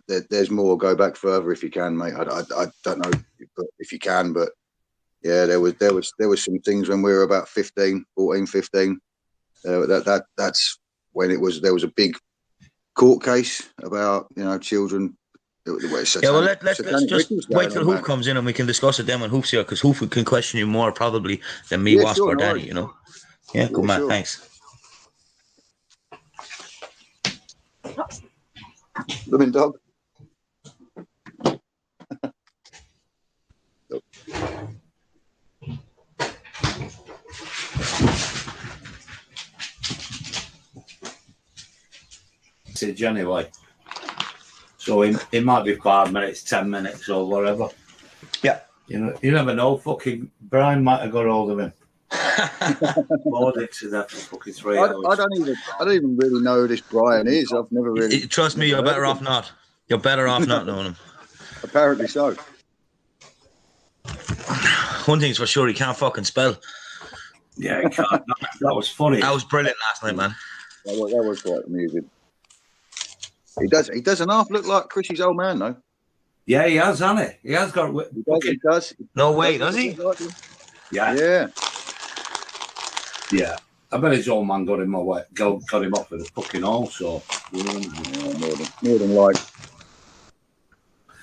There's more. Go back further if you can, mate. I don't know if you can, but yeah, there was some things when we were about 14, 15. That's when there was a big court case about children. Yeah, well, let's just wait till Hoof comes in and we can discuss it then when Hoof's here, because Hoof can question you more probably than me, Wasp, or Danny. Yeah, good man. Sure. Thanks. Living dog. Anyway, so it might be 5 minutes, 10 minutes, or whatever. Yeah, you never know. Fucking Brian might have got hold of him. More incident for fucking 3 hours. I don't even really know who this Brian is. I've never really. Trust me, you're better off not. You're better off not knowing him. Apparently so. One thing's for sure, he can't fucking spell. Yeah, he can't. That was funny. That was brilliant last night, man. That was quite amusing. He does an half look like Chrissy's old man, though. Yeah, he has, hasn't he? He has got. He does. No way, does he? Yeah. Yeah. I bet his old man got him away, got him off with a fucking hole, so. More than like.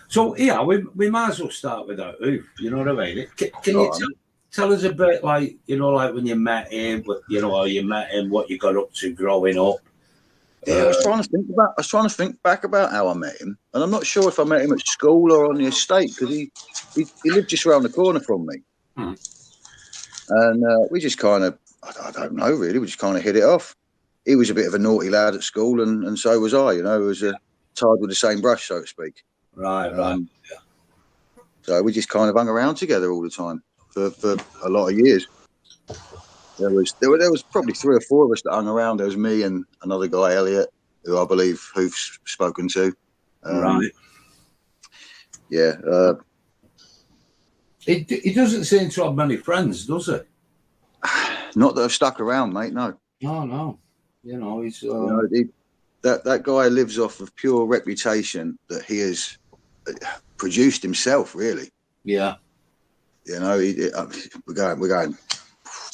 So, yeah, we might as well start with that Hoof, you know what I mean? Can you tell us a bit, like, like when you met him, how you met him, what you got up to growing up? Yeah, I was trying to think back about how I met him, and I'm not sure if I met him at school or on the estate, because he lived just around the corner from me, and we just kind of, I don't know really, we just kind of hit it off. He was a bit of a naughty lad at school, and so was I. It was tied with the same brush, so to speak. Right. Yeah. So we just kind of hung around together all the time for a lot of years. There was probably 3 or 4 of us that hung around. There was me and another guy, Elliot, who I believe Hoof's spoken to. Right. Yeah. He doesn't seem to have many friends, does he? Not that have stuck around, mate. No. No. He's that guy lives off of pure reputation that he has produced himself. Really. Yeah. We're going.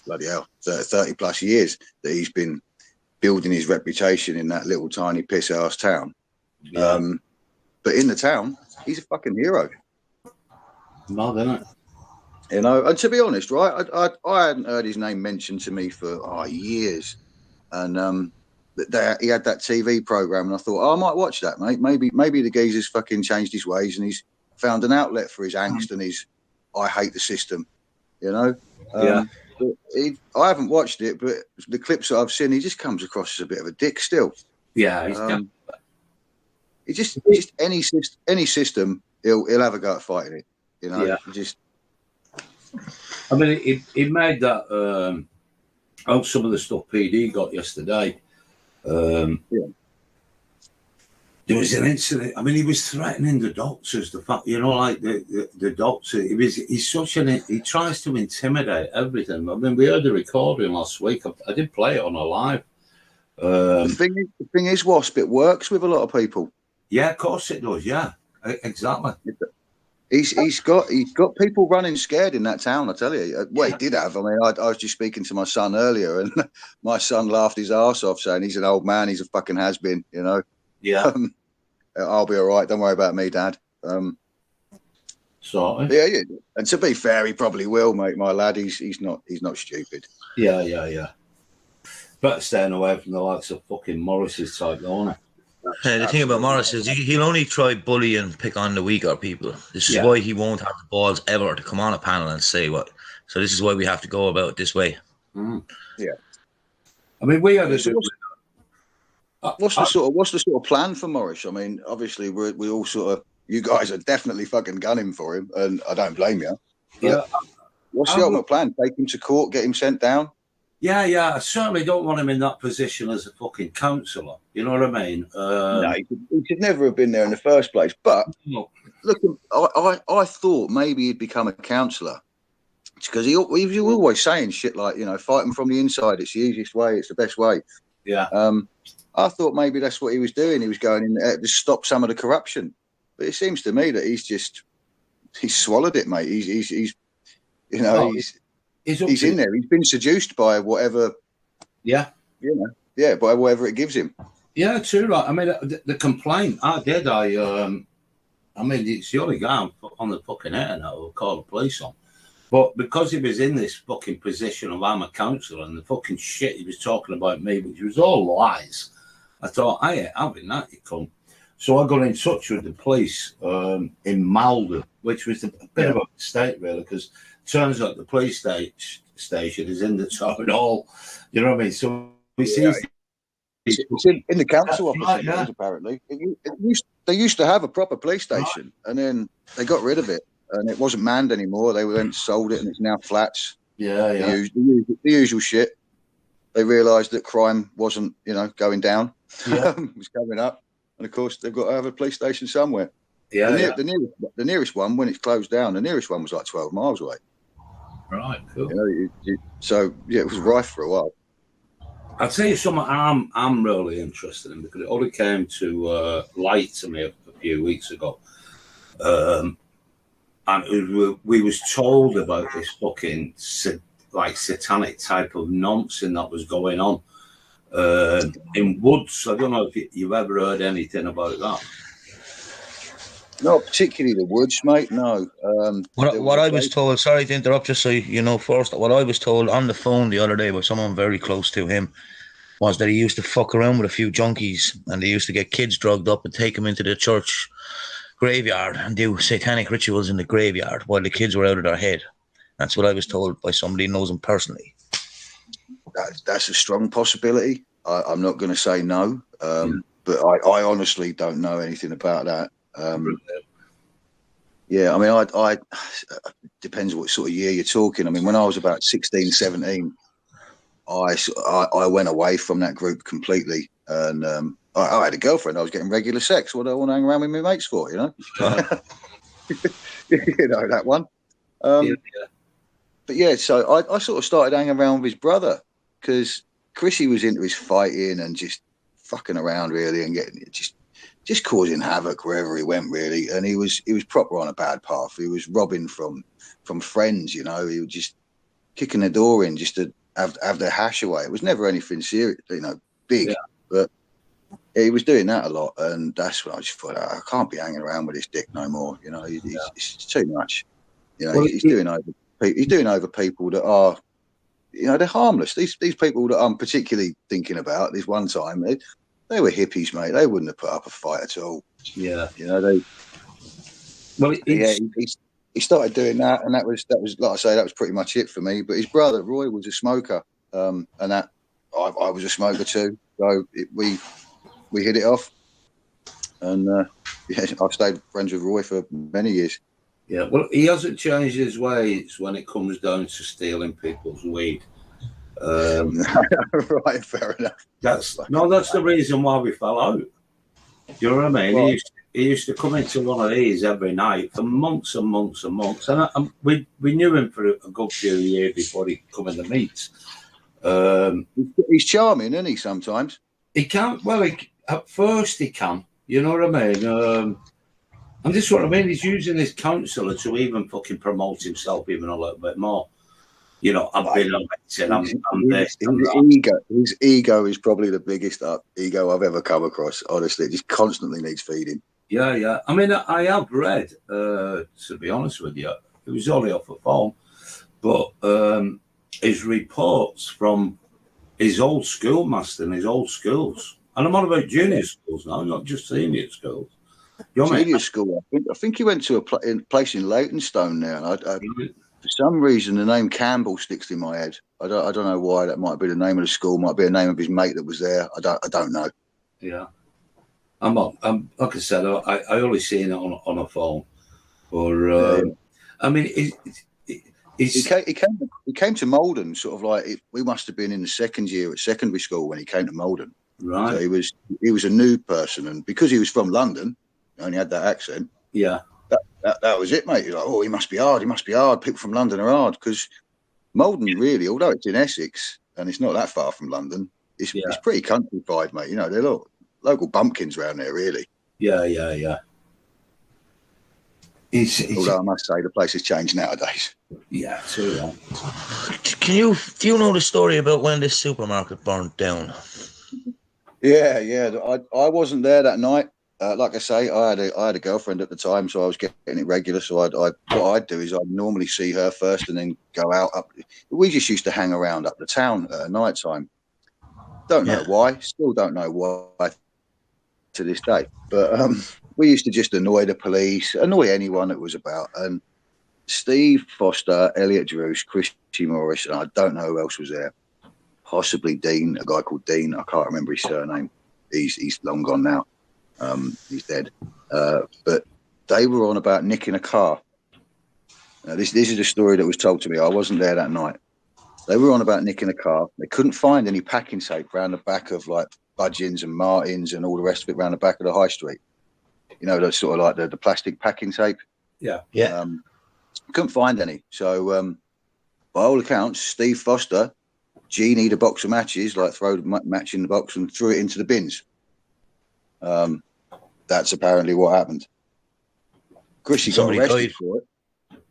Bloody hell, 30 plus years that he's been building his reputation in that little tiny piss ass town. Yeah. But in the town, he's a fucking hero. Mad, isn't it? And to be honest, right, I hadn't heard his name mentioned to me for years. And he had that TV program, and I thought, I might watch that, mate. Maybe the geezer's fucking changed his ways and he's found an outlet for his angst and his I hate the system, Yeah. I haven't watched it, but the clips that I've seen, he just comes across as a bit of a dick still. Yeah, he just any system, he'll have a go at fighting it. Yeah. I mean, he made that. Some of the stuff PD got yesterday. There was an incident. I mean, he was threatening the doctors. The fact, like the doctor, he's such he tries to intimidate everything. I mean, we heard the recording last week. I did play it on a live. The thing is, Wasp, it works with a lot of people. Yeah, of course it does. Yeah, exactly. He's got people running scared in that town. I tell you, he did have. I mean, I was just speaking to my son earlier, and my son laughed his arse off, saying he's an old man. He's a fucking has-been. Yeah. I'll be all right. Don't worry about me, Dad. Yeah. And to be fair, he probably will, mate. My lad, he's not stupid. Yeah. Better staying away from the likes of fucking Morris's type, don't he? The thing about Morris is he'll only try bully and pick on the weaker people. This is why he won't have the balls ever to come on a panel and say what. So this is why we have to go about it this way. Yeah. I mean, we had a. What's the sort of plan for Morris? I mean, obviously we all sort of, you guys are definitely fucking gunning for him, and I don't blame you. Yeah. What's the ultimate plan? Take him to court, get him sent down? Yeah. I certainly don't want him in that position as a fucking counsellor. You know what I mean? No, he should never have been there in the first place. But look, I thought maybe he'd become a counsellor, because he was always saying shit like, fight them from the inside. It's the easiest way. It's the best way. Yeah. I thought maybe that's what he was doing. He was going in there to stop some of the corruption. But it seems to me that he's swallowed it, mate. He's you know, Oh, he's in there. He's been seduced by whatever. Yeah. You know, yeah, by whatever it gives him. Yeah, true. Right. I mean, the complaint I did, I mean, it's the only guy on the fucking internet who'll call the police on. But because he was in this fucking position of I'm a counsellor and the fucking shit he was talking about me, which was all lies, I thought, I ain't having that, you cunt. So I got in touch with the police in Malden, which was a bit of a mistake, really, because it turns out the police station is in the town hall. You know what I mean? So we see... It's in the council office, apparently. They used to have a proper police station, and then they got rid of it, and it wasn't manned anymore. They went sold it, and it's now flats. Yeah, yeah. The usual shit. They realised that crime wasn't, going down. Yeah. It was coming up, and of course they've got to have a police station somewhere. Yeah, the nearest one, when it's closed down, the nearest one was like 12 miles away. Right, cool. So it was rife for a while. I'll tell you something I'm really interested in, because it only came to light to me a few weeks ago. And we was told about this fucking satanic type of nonsense that was going on in Woods. I don't know if you've ever heard anything about that. Not particularly the Woods, mate, no. What I was told, sorry to interrupt, just so you know first, what I was told on the phone the other day by someone very close to him was that he used to fuck around with a few junkies, and they used to get kids drugged up and take them into the church graveyard and do satanic rituals in the graveyard while the kids were out of their head. That's what I was told by somebody who knows him personally. That's a strong possibility. I'm not going to say no, but I honestly don't know anything about that. Yeah, I mean, I depends what sort of year you're talking. I mean, when I was about 16, 17, I went away from that group completely, and I had a girlfriend. I was getting regular sex. What do I want to hang around with my mates for? You know, that one. But yeah, so I sort of started hanging around with his brother, because Chrissy was into his fighting and just fucking around really, and getting just causing havoc wherever he went really. And he was proper on a bad path. He was robbing from friends. You know, he was just kicking the door in just to have their hash away. It was never anything serious, big, but he was doing that a lot, and that's when I just thought, I can't be hanging around with this dick no more. You know, it's too much. You know, he's doing over people that are, they're harmless. These people that I'm particularly thinking about, this one time, they were hippies, mate. They wouldn't have put up a fight at all. Yeah, he started doing that, and that was like I say, that was pretty much it for me. But his brother Roy was a smoker, and that I was a smoker too. So we hit it off, and I've stayed friends with Roy for many years. Yeah, well, he hasn't changed his ways when it comes down to stealing people's weed. Right, fair enough. That's the reason why we fell out. You know what I mean? Well, he used to come into one of these every night for months and months and months, and we knew him for a good few years before he come in the meets. He's charming, isn't he? Sometimes he can. Well, at first he can. You know what I mean? And this is what I mean. He's using his counsellor to even fucking promote himself even a little bit more. You know, I've been elected. I'm this. His ego is probably the biggest ego I've ever come across. Honestly, it just constantly needs feeding. Yeah, yeah. I mean, I have read, to be honest with you, it was only off the phone, but his reports from his old schoolmaster and his old schools, and I'm on about junior schools now, not just senior schools. Senior school. I think he went to a place in Leytonstone now. For some reason, the name Campbell sticks in my head. I don't know why. That might be the name of the school. Might be the name of his mate that was there. I don't know. Yeah, I'm like I said, I only seen it on a phone. Or I mean, he came to Malden sort of like we must have been in the second year at secondary school when he came to Malden. Right. So he was a new person, and because he was from London, he only had that accent. Yeah. That was it, mate. You're like, oh, he must be hard. He must be hard. People from London are hard, because Malden, really, although it's in Essex and it's not that far from London, it's pretty countrified, mate. You know, they're local bumpkins around there, really. Yeah. Although I must say the place has changed nowadays. Yeah, too. Do you know the story about when this supermarket burnt down? Yeah. I wasn't there that night. Like I say, I had a girlfriend at the time, so I was getting it regular. So what I'd do is I'd normally see her first and then go out up. We just used to hang around up the town at night time. Don't know why. Still don't know why to this day. But we used to just annoy the police, annoy anyone that was about. And Steve Foster, Elliot Druce, Chrissy Morris, and I don't know who else was there. Possibly Dean, a guy called Dean. I can't remember his surname. He's long gone now. He's dead. But they were on about nicking a car. Now, this is a story that was told to me. I wasn't there that night. They were on about nicking a car. They couldn't find any packing tape around the back of like Budgeons and Martins and all the rest of it around the back of the high street. You know, that's sort of like the plastic packing tape. Yeah. Couldn't find any. So, by all accounts, Steve Foster genied a box of matches, like throw the match in the box and threw it into the bins. That's apparently what happened. Chrissy got arrested for it.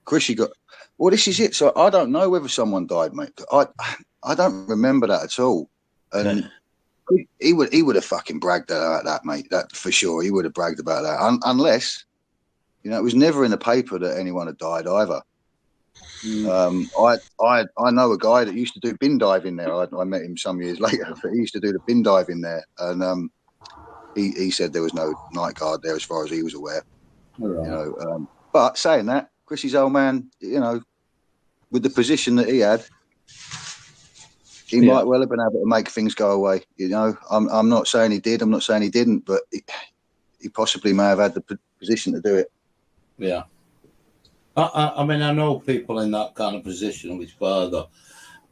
Chrissy got... Well, this is it. So I don't know whether someone died, mate. I don't remember that at all. And he would have fucking bragged about that, mate. That for sure. He would have bragged about that. Unless, you know, it was never in the paper that anyone had died either. I know a guy that used to do bin diving there. I met him some years later, but he used to do the bin diving there. And he said there was no night guard there as far as he was aware. Right. You know, but saying that, Chrissy's old man, you know, with the position that he had, he might well have been able to make things go away. You know, I'm not saying he did. I'm not saying he didn't, but he possibly may have had the position to do it. Yeah. I mean, I know people in that kind of position with father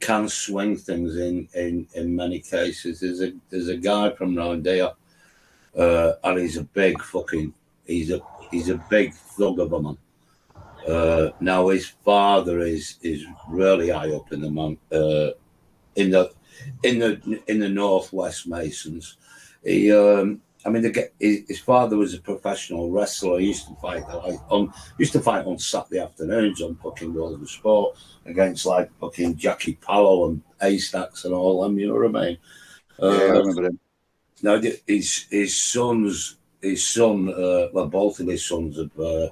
can swing things in many cases. There's a guy from round there, and he's a big fucking he's a big thug of a man. Now his father is really high up in the in the Northwest Masons. He I mean, his father was a professional wrestler. He used to fight on Saturday afternoons on fucking World of Sport against like fucking Jackie Pallo and A-Stacks and all them. You know what I mean? Yeah, I remember him. Now his son, well, both of his sons have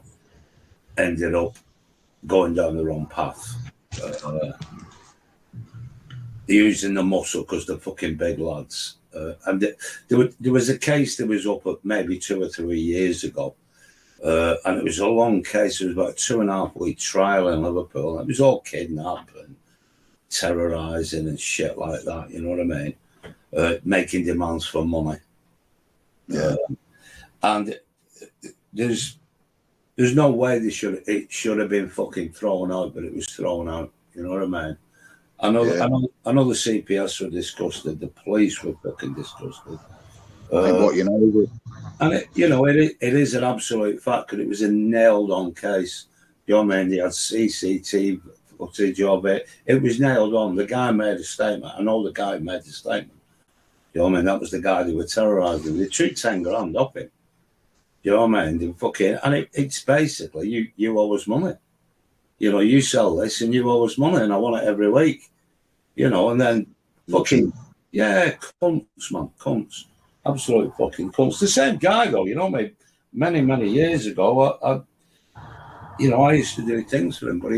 ended up going down the wrong path. Using the muscle because they're fucking big lads. And there was a case that was up maybe 2 or 3 years ago, and it was a long case. It was about a 2.5 week trial in Liverpool. It was all kidnapping, terrorising, and shit like that. You know what I mean? Making demands for money. Yeah. And there's no way it should have been fucking thrown out, but it was thrown out. You know what I mean? I know the CPS were disgusted. The police were fucking disgusted. What you know, and it is an absolute fact because it was a nailed-on case. You know what I mean? They had CCTV footage of it. It was nailed on. The guy made a statement. I know the guy made a statement. You know what I mean? That was the guy they were terrorising. They threw 10 grand off him. You know what I mean? They fucking, and it's basically you owe us money. You know, you sell this and you owe us money and I want it every week. You know, and then fucking, cunts, man, cunts. Absolute fucking cunts. The same guy, though, you know, many years ago, I used to do things for him, but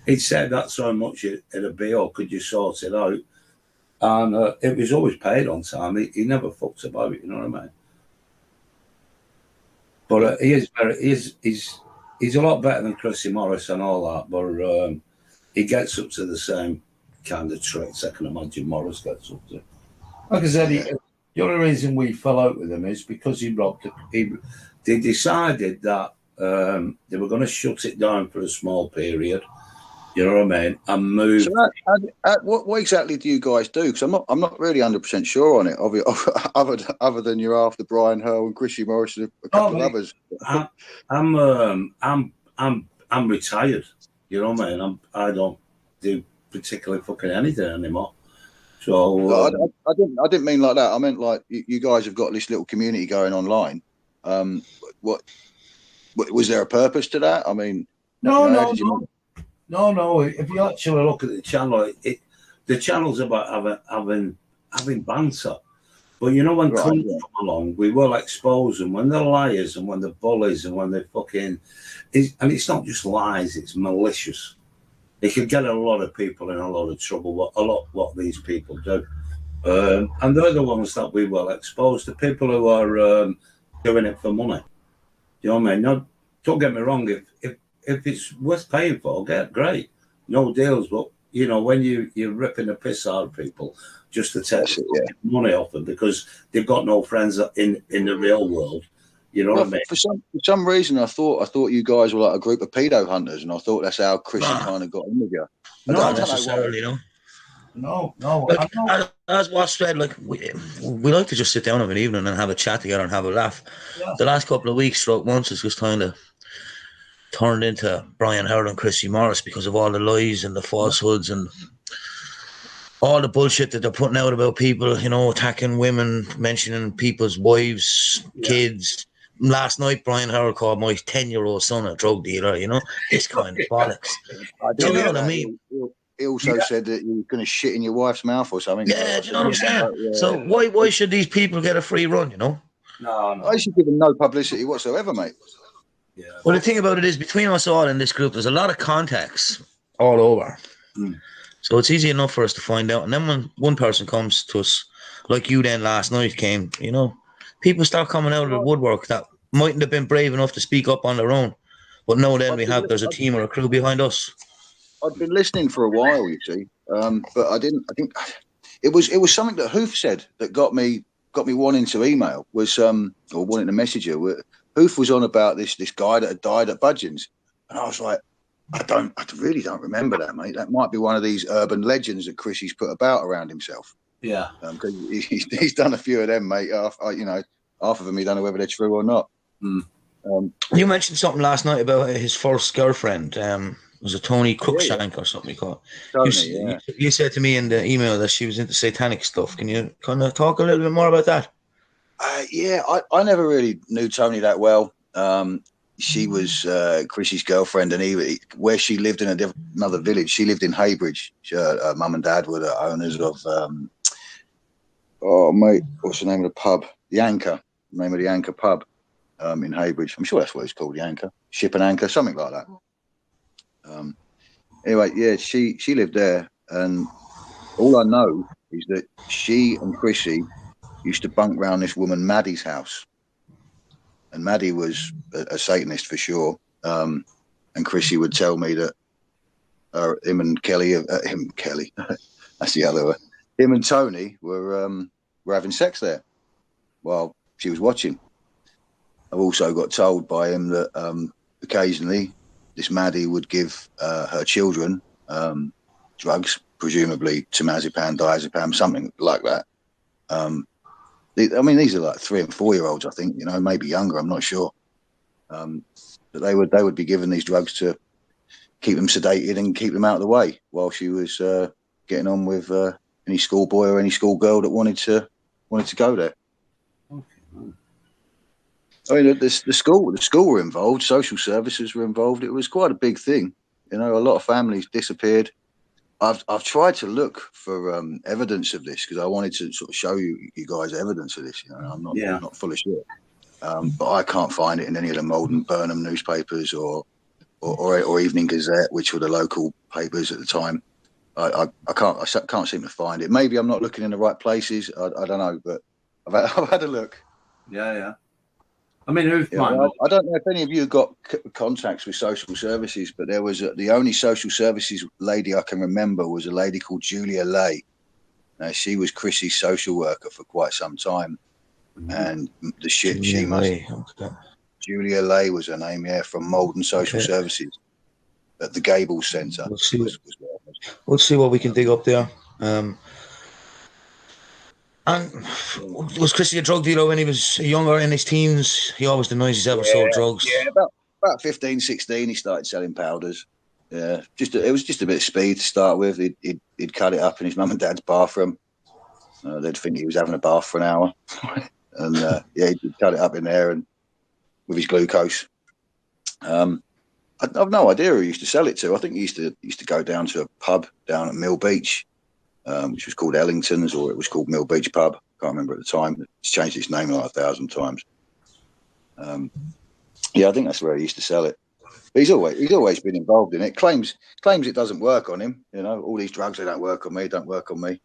he said that's how much it'd be or could you sort it out? And it was always paid on time. He never fucked about it, you know what I mean? But he's a lot better than Chrissy Morris and all that, but he gets up to the same kind of tricks I can imagine Morris gets up to. Like I said, the only reason we fell out with him is because they decided that they were going to shut it down for a small period, you know what I mean, and move. So what exactly do you guys do? Because I'm not really 100% sure on it. Other than you're after Brian Hurl and Chrissy Morris and a couple of others. I'm retired. You know what I mean? I don't do particularly fucking anything anymore. So I didn't mean like that. I meant like you guys have got this little community going online. What was there a purpose to that? I mean, no. If you actually look at the channel, the channel's about having banter. But you know, when cunts come along, we will expose them when they're liars and when they're bullies and when they're fucking. And it's not just lies; it's malicious. It could get a lot of people in a lot of trouble. What these people do, and they're the ones that we will expose. The people who are doing it for money. You know what I mean? No, don't get me wrong. If it's worth paying for, great. No deals, but you know, when you're ripping the piss out of people just to take money off them because they've got no friends in the real world, you know what I mean? For some reason, I thought you guys were like a group of pedo hunters, and I thought that's how Chrissy kind of got in with you. Not necessarily, you know. No. Like, as was said, like we like to just sit down of an evening and have a chat together and have a laugh. Yeah. The last couple of weeks, once it's just kind of turned into Brian Howard and Chrissy Morris because of all the lies and the falsehoods and all the bullshit that they're putting out about people, you know, attacking women, mentioning people's wives, kids. Last night, Brian Howard called my 10-year-old son a drug dealer, you know, this kind of bollocks. Do you know what I mean? He also said that you were going to shit in your wife's mouth or something. Yeah, do you know what I'm saying? So why should these people get a free run, you know? No. I should give them no publicity whatsoever, mate. Yeah. Well, the thing about it is, between us all in this group, there's a lot of contacts all over. So it's easy enough for us to find out. And then when one person comes to us, like you then last night came, you know, people start coming out of the woodwork that mightn't have been brave enough to speak up on their own. But now then there's a team or a crew behind us. I'd been listening for a while, you see, but I think it was something that Hoof said that got me wanting to email was or wanting to message you. Hoof was on about this guy that had died at Budgeon's, and I was like, I really don't remember that, mate. That might be one of these urban legends that Chrissy's put about around himself. Yeah, because he's done a few of them, mate. You know, half of them he don't know whether they're true or not. You mentioned something last night about his first girlfriend. Was a TONI Cruikshank or something you call it. You said to me in the email that she was into satanic stuff. Can you kind of talk a little bit more about that? I never really knew TONI that well. She was Chrissy's girlfriend, and where she lived in another village. She lived in Heybridge. Her mum and dad were the owners of what's the name of the pub? The Anchor. The name of the Anchor pub in Heybridge. I'm sure that's what it's called, the Anchor. Ship and Anchor, something like that. Anyway, she lived there, and all I know is that she and Chrissy used to bunk round this woman Maddie's house, and Maddie was a Satanist for sure. And Chrissy would tell me that him and Kelly, that's the other one. Him and TONI were having sex there while she was watching. I've also got told by him that occasionally this Maddie would give her children drugs, presumably temazepam, diazepam, something like that. I mean, these are like 3 and 4 year olds, I think, you know, maybe younger. I'm not sure. But they would be given these drugs to keep them sedated and keep them out of the way while she was getting on with any schoolboy or any schoolgirl that wanted to go there. I mean, the school were involved. Social services were involved. It was quite a big thing. You know, a lot of families disappeared. I've tried to look for evidence of this because I wanted to sort of show you guys evidence of this. You know, I'm not full of shit, but I can't find it in any of the Malden Burnham newspapers or Evening Gazette, which were the local papers at the time. I can't seem to find it. Maybe I'm not looking in the right places. I don't know, but I've had a look. Yeah. I mean, I don't know if any of you got contacts with social services, but there was the only social services lady I can remember was a lady called Julia Lay. She was Chrissy's social worker for quite some time, and the shit she must. Julia Lay was her name, from Malden Social Services at the Gables Centre. We'll see what we can dig up there. And was Chrissy a drug dealer when he was younger, in his teens? He always denies he's ever sold drugs. Yeah, about 15, 16, he started selling powders. Yeah, it was just a bit of speed to start with. He'd cut it up in his mum and dad's bathroom. They'd think he was having a bath for an hour. And yeah, he'd cut it up in there and with his glucose. I've no idea who he used to sell it to. I think he used to go down to a pub down at Mill Beach, which was called Ellington's, or it was called Mill Beach Pub. Can't remember at the time. It's changed its name like 1,000 times. Yeah, I think that's where he used to sell it. But he's always been involved in it. Claims it doesn't work on him. You know, all these drugs, they don't work on me. Don't work on me.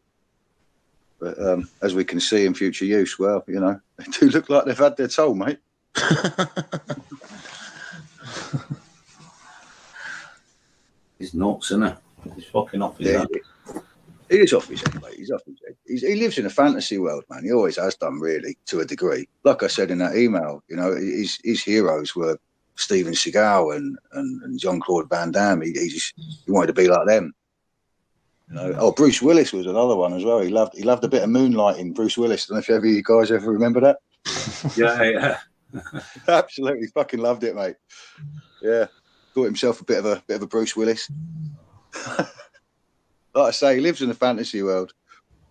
But as we can see in future use, well, you know, they do look like they've had their toll, mate. He's nuts, isn't he? He's fucking off his head. He is off his head, mate. He's off his head. He lives in a fantasy world, man. He always has done, really, to a degree. Like I said in that email, you know, his heroes were Steven Seagal and Jean-Claude Van Damme. He wanted to be like them. You know? Oh, Bruce Willis was another one as well. He loved a bit of moonlighting. Bruce Willis. I don't know if you guys ever remember that. Yeah. Absolutely fucking loved it, mate. Yeah, thought himself a bit of a Bruce Willis. Like I say, he lives in a fantasy world.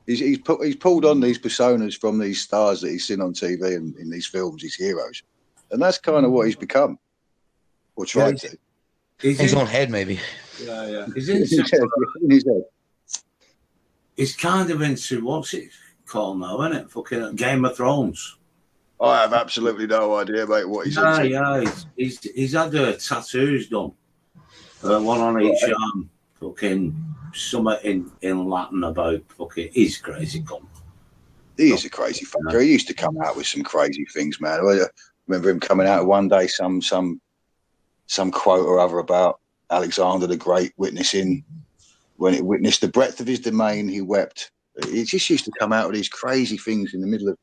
He's pulled on these personas from these stars that he's seen on TV and in these films, his heroes, and that's kind of what he's become, or tried to. His own head, maybe. Yeah. He's in his head. He's kind of into, what's it called now, isn't it? Fucking Game of Thrones. I have absolutely no idea, mate, what he's into. Yeah. He's had tattoos done. One on each arm. Fucking something in Latin about fucking. He's crazy, cunt. He is a crazy fucker. He used to come out with some crazy things, man. I remember him coming out one day, some quote or other about Alexander the Great witnessing, when he witnessed the breadth of his domain, he wept. He just used to come out with these crazy things in the middle of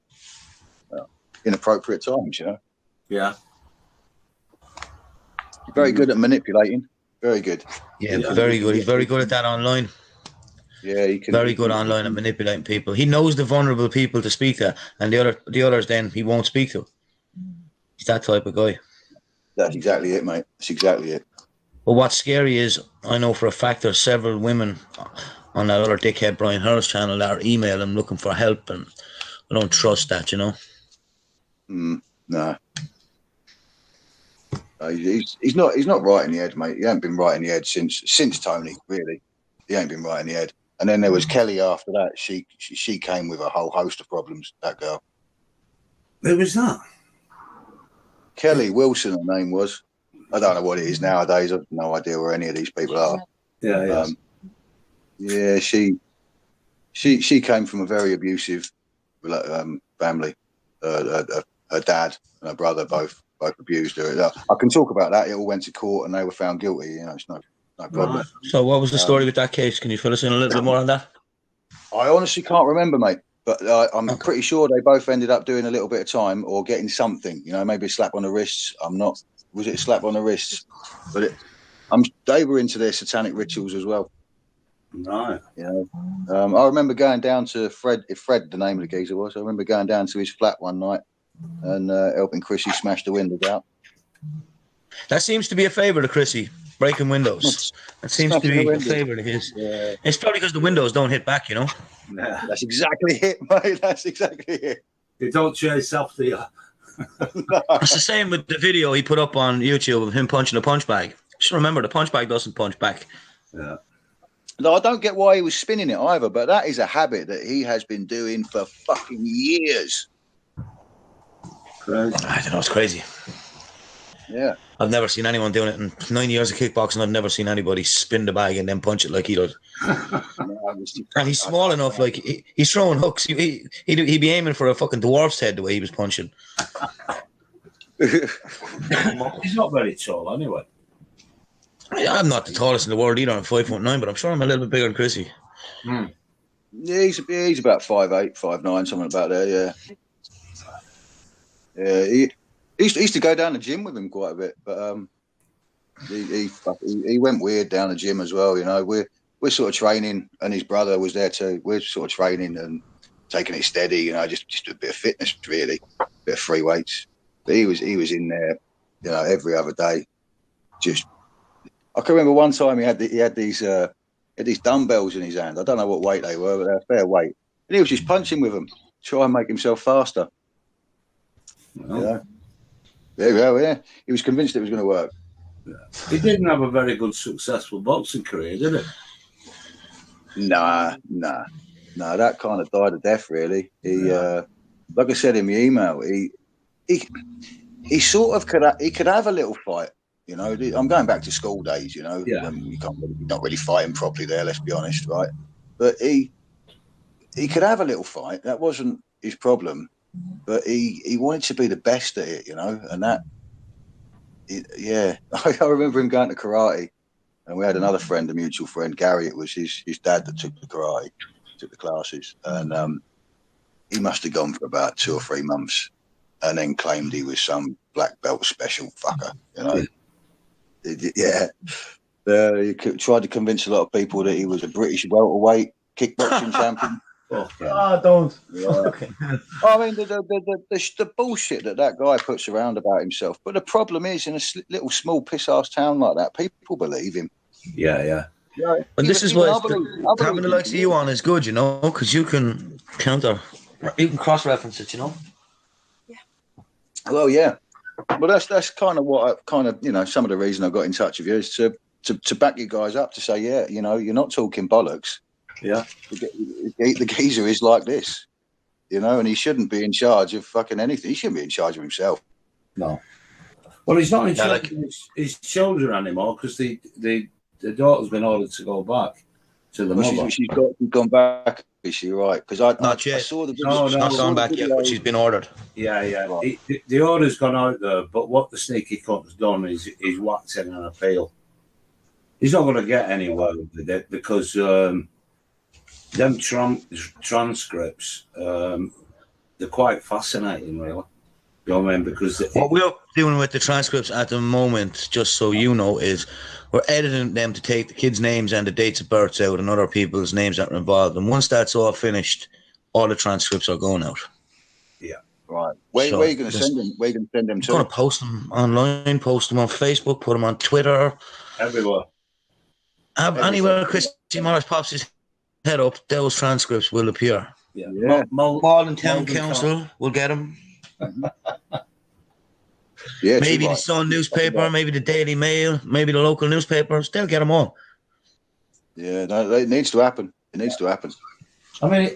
inappropriate times, you know. Yeah. Very good at manipulating. Very good. Yeah, very good. He's very good at that online. Yeah, he can. Very good online at manipulating people. He knows the vulnerable people to speak to, and the others then he won't speak to. He's that type of guy. That's exactly it, mate. That's exactly it. But what's scary is, I know for a fact there's several women on that other dickhead Brian Hurst channel that are emailing looking for help, and I don't trust that, you know. No. He's not right in the head, mate. He ain't been right in the head since Tony, really. He ain't been right in the head. And then there was Kelly after that. She came with a whole host of problems, that girl. Who was that? Kelly Wilson, her name was. I don't know what it is nowadays. I've no idea where any of these people are. Yeah. Yeah, she came from a very abusive family. Her dad and her brother both abused her. I can talk about that. It all went to court and they were found guilty. You know, it's no problem. Right. So what was the story with that case? Can you fill us in a little bit more on that? I honestly can't remember, mate. But I'm pretty sure they both ended up doing a little bit of time or getting something. You know, maybe a slap on the wrists. Was it a slap on the wrists? But they were into their satanic rituals as well. Right. You know, I remember going down to Fred, the name of the geezer was. I remember going down to his flat one night and helping Chrissy smash the windows out. That seems to be a favourite of Chrissy, breaking windows. That seems to be a favourite of his. Yeah. It's probably because the windows don't hit back, you know. Yeah. That's exactly it, mate. That's exactly it. They don't chase after you. No. It's the same with the video he put up on YouTube of him punching a punch bag. Just remember, the punch bag doesn't punch back. Yeah. No, I don't get why he was spinning it either, but that is a habit that he has been doing for fucking years. Crazy. I don't know, it's crazy. Yeah. I've never seen anyone doing it in 9 years of kickboxing. I've never seen anybody spin the bag and then punch it like he does. And he's small enough, like he's throwing hooks. He'd be aiming for a fucking dwarf's head the way he was punching. He's not very tall anyway. I'm not the tallest in the world either. I'm 5'9", but I'm sure I'm a little bit bigger than Chrissy. Yeah, he's about 5'8", 5'9", something about there. Yeah. Yeah, he used to go down the gym with him quite a bit, but he went weird down the gym as well. You know, we're sort of training, and his brother was there too. We're sort of training and taking it steady. You know, just a bit of fitness, really, a bit of free weights. But he was in there, you know, every other day. Just, I can remember one time he had these dumbbells in his hand. I don't know what weight they were, but they were fair weight. And he was just punching with them, try and make himself faster. Well, Yeah. There you go, yeah. He was convinced it was going to work. yeah. He didn't have a very good, successful boxing career, did he? Nah. That kind of died a death, really. He, like I said in my email, he sort of could have a little fight. You know, I'm going back to school days. You know, when you're not really fighting properly there. Let's be honest, right? But he could have a little fight. That wasn't his problem. But he wanted to be the best at it. You know, and that. Yeah, I remember him going to karate, and we had another friend, a mutual friend, Gary. It was his dad that took the karate, took the classes, and he must have gone for about 2 or 3 months, and then claimed he was some black belt special fucker. You know, yeah. He tried to convince a lot of people that he was a British welterweight kickboxing champion. Don't. Yeah. I mean, the bullshit that guy puts around about himself. But the problem is, in a little small piss-ass town like that, people believe him. Yeah. But this is why having the likes of you on is good, you know, because you can cross-reference it, you know. Yeah. Well, yeah. Well, that's kind of what some of the reason I got in touch with you is to back you guys up, to say, yeah, you know, you're not talking bollocks. Yeah. The geezer is like this, you know, and he shouldn't be in charge of fucking anything. He shouldn't be in charge of himself. No. Well, he's not in charge of his children anymore, because the daughter's been ordered to go back to the mother. She's gone back. Is she right? Because I saw the video. She's not gone back yet, but she's been ordered. Yeah. Right. The order's gone out there, but what the sneaky cunt's done is he's whacked in an appeal. He's not going to get anywhere with it, because them transcripts, they're quite fascinating, really. You know what I mean? Because what we're doing with the transcripts at the moment, just so you know, is we're editing them to take the kids' names and the dates of births out and other people's names that are involved. And once that's all finished, all the transcripts are going out. Yeah, right. Where are you going to send them? Where are you going to send them to? I'm going to post them online, post them on Facebook, put them on Twitter. Everywhere. Anywhere Christy Morris pops his head up, those transcripts will appear. Yeah. Malden Town Council will get them. Yeah, maybe the Sun newspaper, maybe the Daily Mail, maybe the local newspapers. They'll get them all. Yeah, no, it needs to happen. It needs to happen. I mean,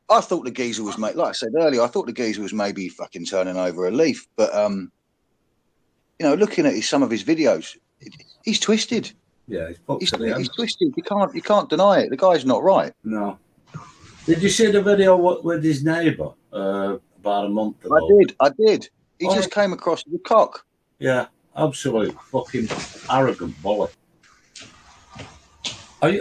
I thought the geezer was, like I said earlier, I thought the geezer was maybe fucking turning over a leaf. But you know, looking at some of his videos, he's twisted. Yeah, he's twisted. You can't deny it. The guy's not right. No. Did you see the video with his neighbour about a month ago? I did. He just came across the cock. Yeah, absolute fucking arrogant bollock. I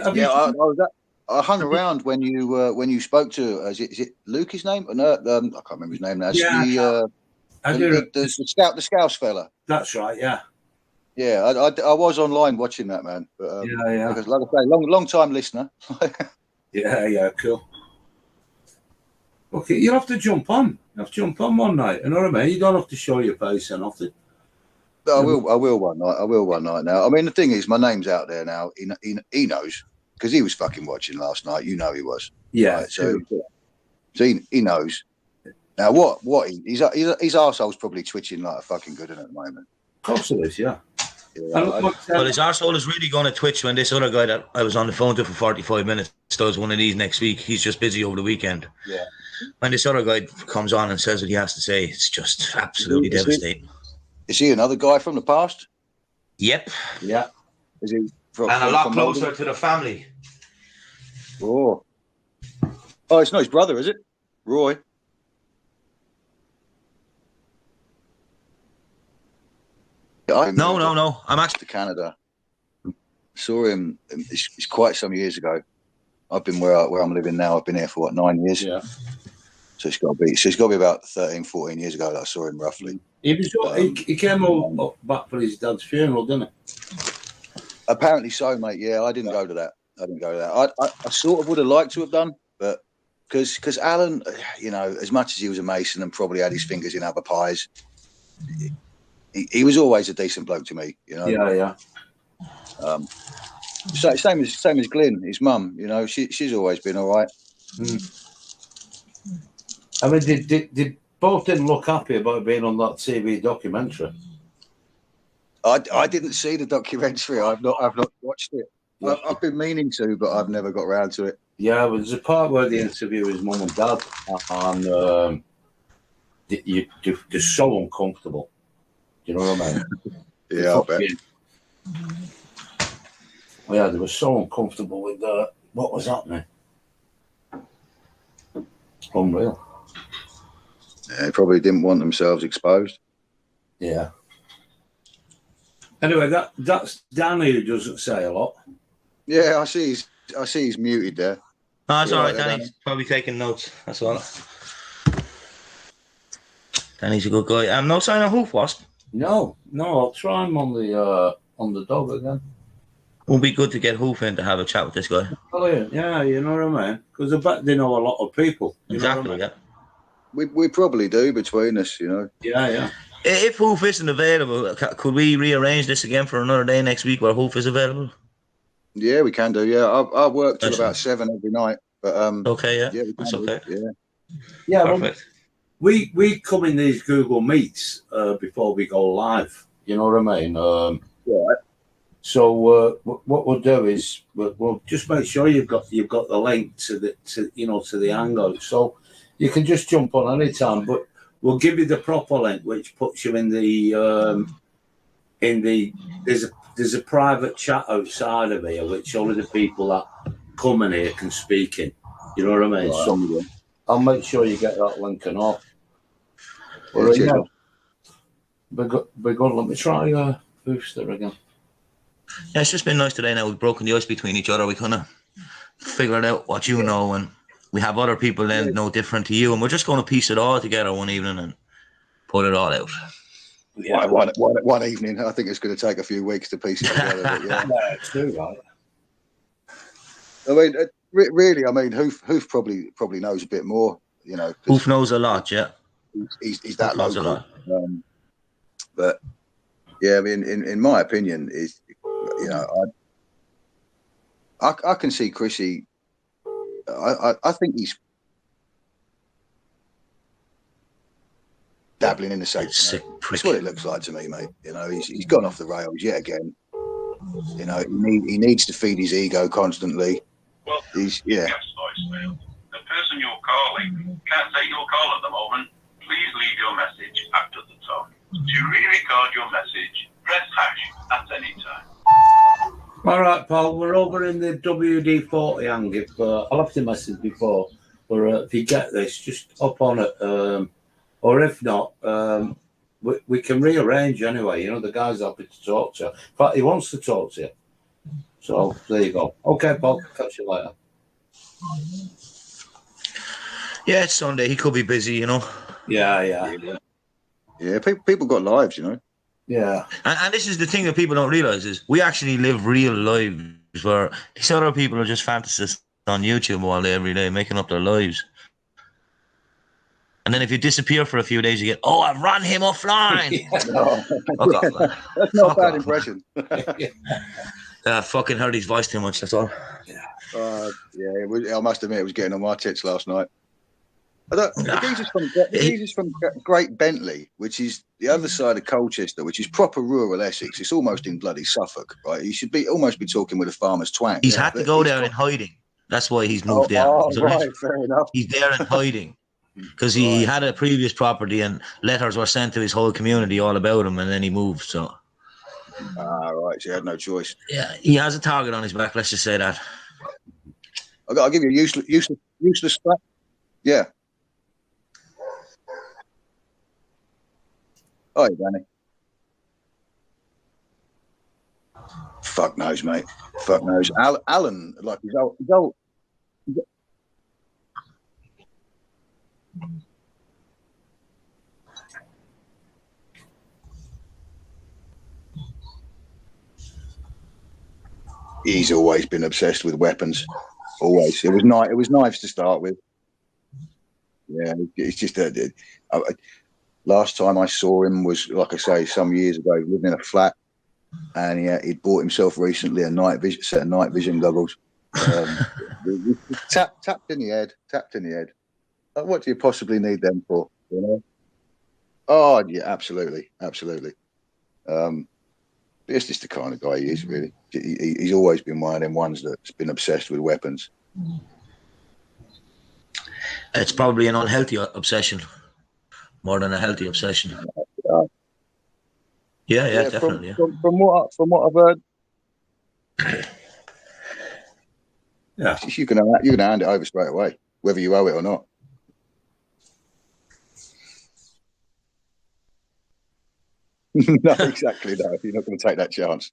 hung around when you spoke to. Is it Luke? His name? No, I can't remember his name now. The Scouse fella. That's right. Yeah. Yeah, I was online watching that, man. But, yeah. Because, like I say, long time listener. Yeah, cool. Okay, you'll have to jump on. You have to jump on one night. You know what I mean? You don't have to show your face or nothing. I will one night. I will one night now. I mean, the thing is, my name's out there now. He knows, because he was fucking watching last night. You know he was. Yeah. Right? So he knows. Now what his arsehole's probably twitching like a fucking good one at the moment. Of course it is, yeah. Well, his arsehole is really going to twitch when this other guy that I was on the phone to for 45 minutes does one of these next week. He's just busy over the weekend. Yeah. When this other guy comes on and says what he has to say, it's just absolutely devastating. Is he another guy from the past? Yep. Yeah. Is he and a lot closer to the family. Oh, it's not his brother, is it? Roy. No. I'm actually to Canada. Saw him. It's quite some years ago. I've been where I'm living now. I've been here for 9 years. Yeah. So it's got to be about 13, 14 years ago that I saw him roughly. He came all back for his dad's funeral, didn't he? Apparently so, mate. Yeah, I didn't go to that. I sort of would have liked to have done, but because Alan, you know, as much as he was a Mason and probably had his fingers in other pies, he was always a decent bloke to me, you know. Yeah. So, same as Glyn, his mum. You know, she's always been all right. I mean, they both didn't look happy about being on that TV documentary. I didn't see the documentary. I've not watched it. Yeah. I've been meaning to, but I've never got around to it. Yeah, but there's a part where they interview his mum and dad, and they're so uncomfortable. Do you know what I mean? Yeah, I bet. Yeah, they were so uncomfortable with what was happening. Unreal. Yeah, they probably didn't want themselves exposed. Yeah. Anyway, that's Danny who doesn't say a lot. Yeah, I see he's muted there. No, that's all right. Danny's probably taking notes. That's all. Danny's a good guy. No sign of hoof wasp. No, I'll try him on the dog again. Would be good to get Hoof in to have a chat with this guy. Brilliant. Yeah, you know what I mean? Because I bet they know a lot of people. Exactly, yeah. We probably do between us, you know. Yeah. If Hoof isn't available, could we rearrange this again for another day next week where Hoof is available? Yeah, we can do. Yeah, I work till about 7 every night. But okay, yeah, that's okay. Yeah, perfect. Well, we come in these Google Meets before we go live. You know what I mean? Right. So what we'll do is we'll just make sure you've got the link to the Hangout, so you can just jump on any time. But we'll give you the proper link, which puts you in the there's a private chat outside of here, which only the people that come in here can speak in. You know what I mean? Right. So I'll make sure you get that link and all. Yeah, We're good. Let me try Booster again. Yeah, it's just been nice today. Now we've broken the ice between each other. We kind of figured out what you know, and we have other people then know different to you, and we're just going to piece it all together one evening and put it all out. Yeah. One evening. I think it's going to take a few weeks to piece it together. But yeah, it's true, right? I mean, really, I mean, Hoof probably knows a bit more. You know, Hoof knows a lot. Yeah, he's that local. Knows a lot. But yeah, I mean, in my opinion, is I can see Chrissy. I think he's dabbling in the same. That's what it looks like to me, mate. You know, he's gone off the rails yet again. You know, he needs to feed his ego constantly. Well, he's The person you're calling can't take your call at the moment. Please leave your message after the tone. To re-record your message, press # at any time. All right, Paul, we're over in the WD-40 hang. If I left a message before, or if you get this, just hop on it. Or if not, we can rearrange anyway. You know, the guy's happy to talk to you. In fact, he wants to talk to you. So there you go. Okay, Paul, catch you later. Yeah, it's Sunday. He could be busy, you know. Yeah. People got lives, you know. Yeah. And this is the thing that people don't realize is we actually live real lives where these other people are just fantasists on YouTube all day, every day, making up their lives. And then if you disappear for a few days, you get, I've run him offline. Fuck off, man. That's not a bad impression. Fucking heard his voice too much, that's all. I must admit, it was getting on my tits last night. The geezer's from Great Bentley, which is the other side of Colchester, which is proper rural Essex. It's almost in bloody Suffolk, right? You should almost be talking with a farmer's twang. He's had to go there in hiding. That's why he's moved there. Right, fair enough. He's there in hiding because he had a previous property and letters were sent to his whole community all about him, and then he moved. So, right. So he had no choice. Yeah, he has a target on his back. Let's just say that. I'll give you a useless fact. Yeah. Hi, Danny. Fuck knows, mate. Fuck knows. Alan, like he's old. He's always been obsessed with weapons. Always. It was knives to start with. Yeah, it's just last time I saw him was, like I say, some years ago, living in a flat. and he'd bought himself recently a set of night vision goggles. Tapped in the head. Like, what do you possibly need them for? You know? Oh yeah, absolutely. It's just the kind of guy he is, really. He's always been one of them ones that's been obsessed with weapons. It's probably an unhealthy obsession more than a healthy obsession. Yeah, definitely. From what I've heard, yeah, you can hand it over straight away, whether you owe it or not. No, exactly. No, you're not going to take that chance.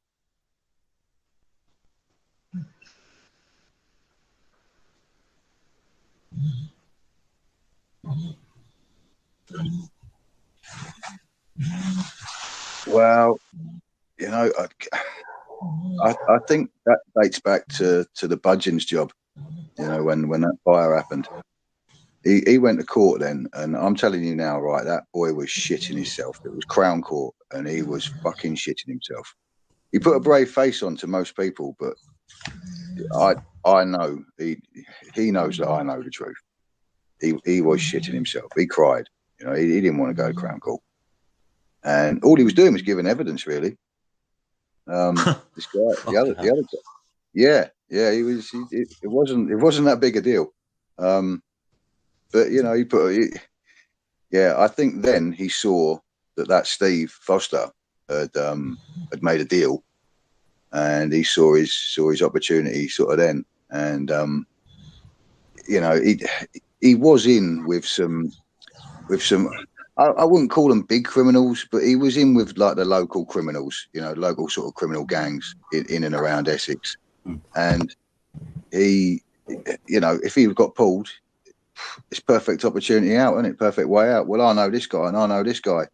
Well, you know, I think that dates back to the Budgeon's job. You know, when that fire happened, he went to court then, and I'm telling you now, right, that boy was shitting himself. It was Crown Court, and he was fucking shitting himself. He put a brave face on to most people, but I know he knows that I know the truth. He was shitting himself. He cried. You know, he didn't want to go to Crown Court, and all he was doing was giving evidence, really. This guy, the other guy. Yeah, he was. It wasn't that big a deal. But you know, I think then he saw that Steve Foster had made a deal, and he saw his opportunity sort of then, and you know, he was in with some. I wouldn't call them big criminals, but he was in with like the local criminals, you know, local sort of criminal gangs in and around Essex. And he, you know, if he got pulled, it's perfect opportunity out, isn't it? Perfect way out. Well, I know this guy and I know this guy.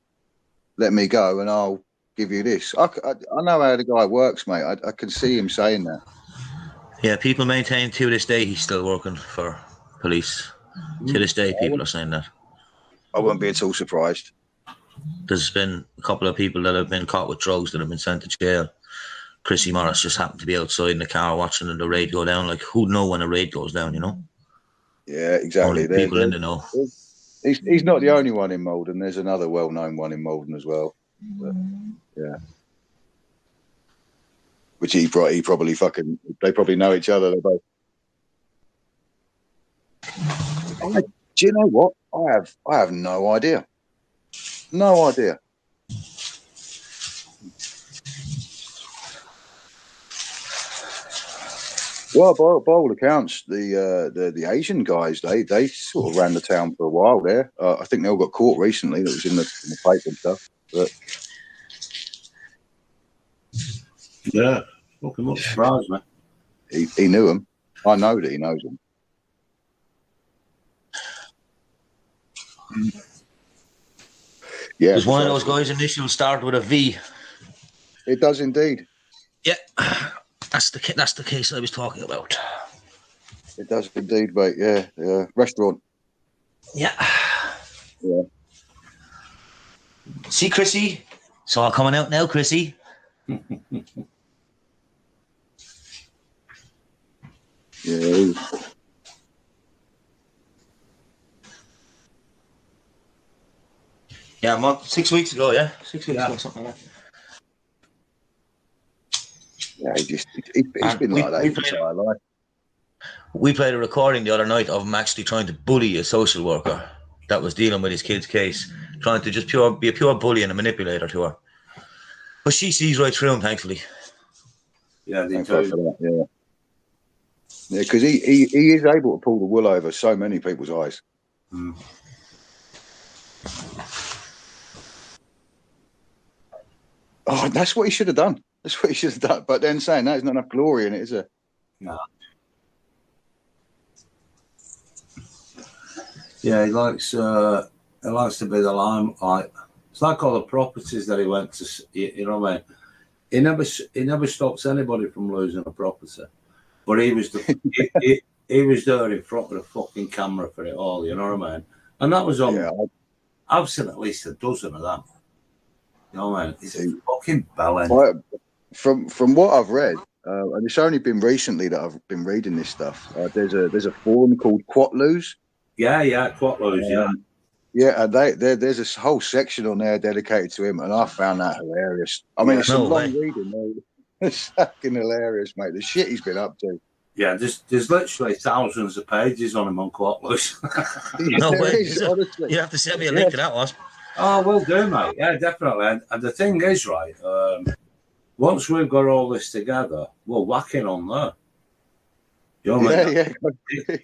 Let me go and I'll give you this. I know how the guy works, mate. I can see him saying that. Yeah, people maintain to this day he's still working for police. To this day, people are saying that. I wouldn't be at all surprised. There's been a couple of people that have been caught with drugs that have been sent to jail. Chrissy Morris just happened to be outside in the car watching the raid go down. Like, who'd know when a raid goes down, you know? Yeah, exactly. Only people in the know. He's not the only one in Malden. There's another well-known one in Malden as well. But, yeah. Which he probably they probably know each other. They both. Do you know what? I have no idea. No idea. Well, by all accounts, the Asian guys they sort of ran the town for a while there. I think they all got caught recently. That was in the paper and stuff. But yeah, fucking much surprised me. He knew him. I know that he knows him. Yeah, does one of those guys' initials start with a V? It does indeed. Yeah, that's the case I was talking about. It does indeed, mate. Yeah. Restaurant. Yeah. Yeah. See, Chrissy? It's all coming out now, Chrissy. Yeah. Yeah, 6 weeks ago, 6 weeks ago, something like that. Yeah, he's been like that his entire life. We played a recording the other night of him actually trying to bully a social worker that was dealing with his kid's case, trying to just be a pure bully and a manipulator to her. But she sees right through him, thankfully. Yeah, they do. Yeah. Yeah, because he is able to pull the wool over so many people's eyes. Mm. Oh, that's what he should have done. That's what he should have done. But then saying that, there's not enough glory in it, is there? No. Yeah, he likes to be the limelight. It's like all the properties that he went to. You know what I mean? He never stops anybody from losing a property, but he was he was there in front of the fucking camera for it all. You know what I mean? And that was on. Yeah, I've seen at least a dozen of them. You know what I mean? He's a fucking bellend. From what I've read, and it's only been recently that I've been reading this stuff. There's a forum called Quatloos. Yeah, Quatloos, yeah. Yeah, and there's a whole section on there dedicated to him, and I found that hilarious. I mean, it's some long reading. It's fucking hilarious, mate. The shit he's been up to. Yeah, there's literally thousands of pages on him on Quatloos. No way. Is, honestly. You have to send me a link to that, was. Oh, will do, mate. Yeah, definitely. And the thing is, right, once we've got all this together, we're whacking on there. You know what I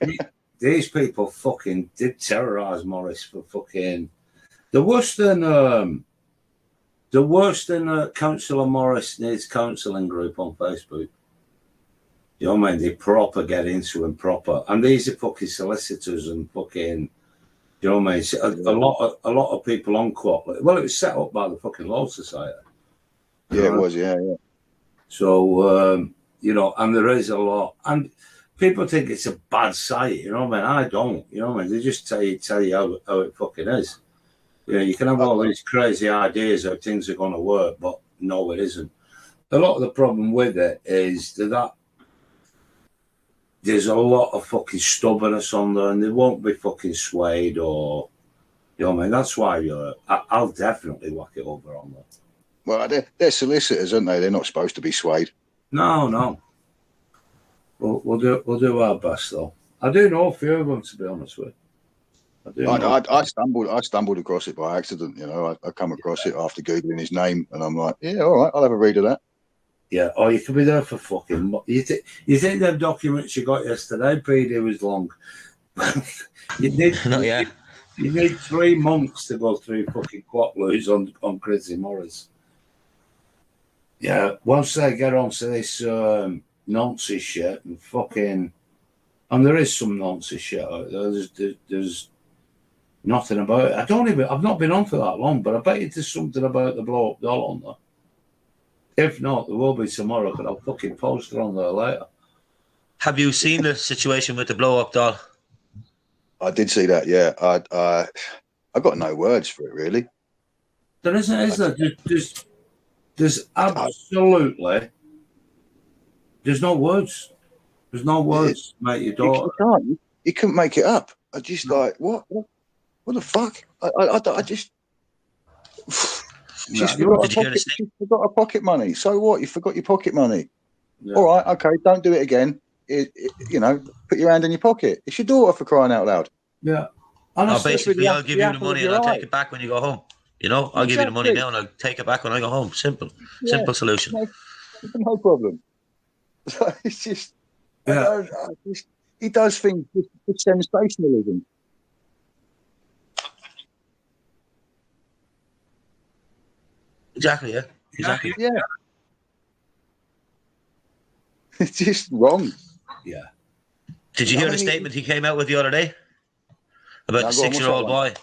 mean? These people fucking did terrorise Morris for fucking... The worst than Councillor Morris needs counselling group on Facebook. You know what I mean? They proper get into him proper. And these are fucking solicitors and fucking... You know what I mean? A lot of people on Quat. Well, it was set up by the fucking Law Society. Yeah, it was, yeah. So, you know, and there is a lot. And people think it's a bad site, you know what I mean? I don't, you know what I mean? They just tell you how it fucking is. You know, you can have all these crazy ideas how things are going to work, but no, it isn't. A lot of the problem with it is that there's a lot of fucking stubbornness on there, and they won't be fucking swayed or, you know what I mean? That's why I'll definitely whack it over on there. Well, they're solicitors, aren't they? They're not supposed to be swayed. No. We'll do our best, though. I do know a few of them, to be honest with you. I stumbled across it by accident. You know, I come across it after googling his name, and I'm like, yeah, all right, I'll have a read of that. Yeah, or you could be there for fucking... You think them documents you got yesterday, PD, was long? you need 3 months to go through fucking Quatloos on Chrissy Morris. Yeah, once they get onto this nonsense shit and fucking... And there is some nonsense shit out there. There's nothing about it. I've not been on for that long, but I bet you there's something about the blow-up doll on there. If not, there will be tomorrow, but I'll fucking post it on there later. Have you seen the situation with the blow-up doll? I did see that, yeah. I got no words for it, really. There isn't, is there? There's absolutely... There's no words. There's no words, mate, your daughter. You couldn't make it up. I just like, what the fuck? I just... She's forgot her pocket money. So what? You forgot your pocket money. Yeah. All right, okay, don't do it again. You know, put your hand in your pocket. It's your daughter, for crying out loud. Yeah. Basically, I'll give you the money and I'll take it back when you go home. You know, I'll give you the money now and I'll take it back when I go home. Simple solution. No problem. So it's just, he does things with sensationalism. Exactly, yeah. Exactly. Yeah. It's just wrong. Yeah. Did you hear the statement he came out with the other day? About the 6-year-old boy?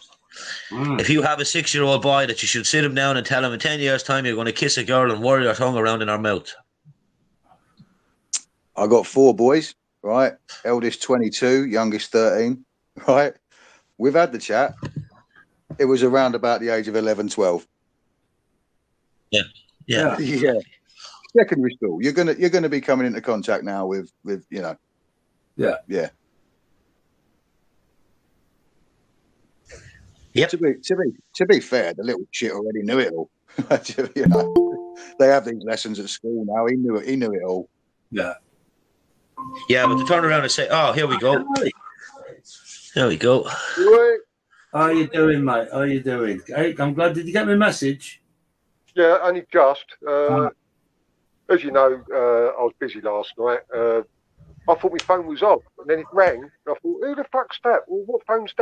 If you have a 6-year-old boy, that you should sit him down and tell him in 10 years' time you're going to kiss a girl and whirl your tongue around in her mouth. I got 4 boys, right? Eldest 22, youngest 13, right? We've had the chat. It was around about the age of 11, 12. Yeah. Secondary school. You're gonna be coming into contact now with you know. Yeah. Yep. To be fair, the little shit already knew it all. You know, they have these lessons at school now. He knew it all. Yeah. Yeah, but to turn around and say, "Oh, here we go." There we go. How are you doing, mate? How are you doing? Hey, I'm glad. Did you get my message? Yeah, only just. As you know, I was busy last night. I thought my phone was off, and then it rang. And I thought, who the fuck's that? Well, what phone's that?